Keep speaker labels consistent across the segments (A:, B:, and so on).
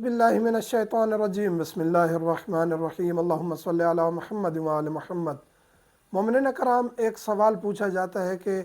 A: बिल्लाहि मिनश्शैतानिर्रजीम बिस्मिल्लाहिर्रहमानिर्रहीम अल्लाहुम्मा सल्लि अला मुहम्मद व आले मुहम्मद। मोमिनीन कराम, एक सवाल पूछा जाता है कि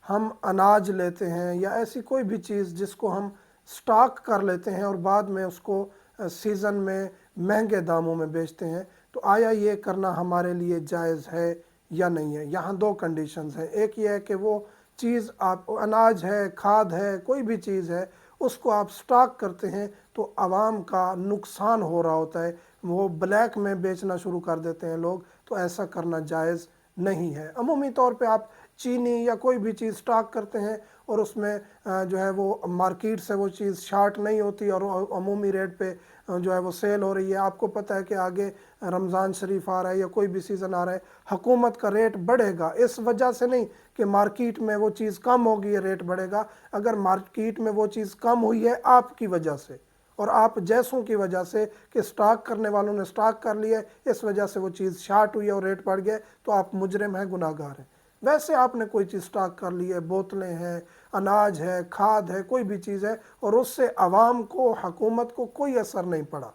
A: हम अनाज लेते हैं या ऐसी कोई भी चीज़ जिसको हम स्टॉक कर लेते हैं और बाद में उसको सीज़न में महंगे दामों में बेचते हैं, तो आया ये करना हमारे लिए जायज़ है या नहीं है। यहाँ दो कंडीशंस हैं। एक ये है कि वो चीज़, आप अनाज है, खाद है, कोई भी चीज़ है, उसको आप स्टॉक करते हैं तो आवाम का नुकसान हो रहा होता है, वो ब्लैक में बेचना शुरू कर देते हैं लोग, तो ऐसा करना जायज़ नहीं है। अमूमी तौर पे आप चीनी या कोई भी चीज़ स्टॉक करते हैं और उसमें जो है वो मार्केट से वो चीज़ शार्ट नहीं होती और अमूमी रेट पे जो है वो सेल हो रही है। आपको पता है कि आगे रमज़ान शरीफ आ रहा है या कोई भी सीज़न आ रहा है, हुकूमत का रेट बढ़ेगा। इस वजह से नहीं कि मार्केट में वो चीज़ कम होगी है रेट बढ़ेगा, अगर मार्केट में वो चीज़ कम हुई है आपकी वजह से और आप जैसों की वजह से कि स्टॉक करने वालों ने स्टॉक कर लिया, इस वजह से वो चीज़ शार्ट हुई है और रेट बढ़ गया, तो आप मुजरिम हैं, गुनाहगार हैं। वैसे आपने कोई चीज़ स्टॉक कर ली है, बोतलें हैं, अनाज है, खाद है, कोई भी चीज़ है, और उससे आवाम को, हुकूमत को कोई असर नहीं पड़ा,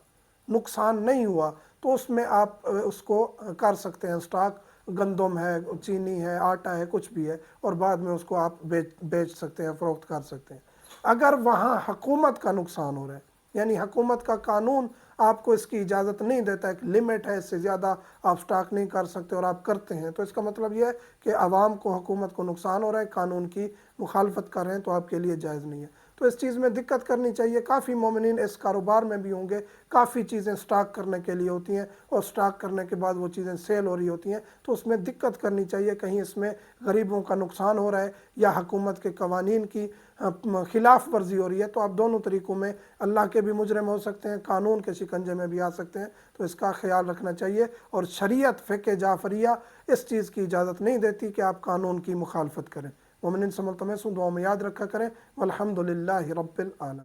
A: नुकसान नहीं हुआ, तो उसमें आप उसको कर सकते हैं स्टॉक। गंदम है, चीनी है, आटा है, कुछ भी है, और बाद में उसको आप बेच सकते हैं, फ़रोख्त कर सकते हैं। अगर वहाँ हुकूमत का नुकसान हो रहा है, यानी हुकूमत का कानून आपको इसकी इजाज़त नहीं देता, एक लिमिट है, इससे ज़्यादा आप स्टॉक नहीं कर सकते और आप करते हैं, तो इसका मतलब यह है कि आवाम को, हुकूमत को नुकसान हो रहा है, कानून की मुखालफत कर रहे हैं, तो आपके लिए जायज़ नहीं है। तो इस चीज़ में दिक्कत करनी चाहिए। काफ़ी मोमिनीन इस कारोबार में भी होंगे, काफ़ी चीज़ें स्टॉक करने के लिए होती हैं और स्टॉक करने के बाद वो चीज़ें सेल हो रही होती हैं, तो उसमें दिक्कत करनी चाहिए, कहीं इसमें गरीबों का नुकसान हो रहा है या हुकूमत के कवानीन की खिलाफ वर्जी हो रही है, तो आप दोनों तरीक़ों में अल्लाह के भी मुजरिम हो सकते हैं, कानून के शिकंजे में भी आ सकते हैं। तो इसका ख्याल रखना चाहिए, और शरीयत फ़िक़्ह जाफ़रिया इस चीज़ की इजाज़त नहीं देती कि आप कानून की मुखालफत करें। मोमिनीन समझता मैं दुआ में याद रखा करें। वल्हम्दुलिल्लाहि रब्बिल आलमीन।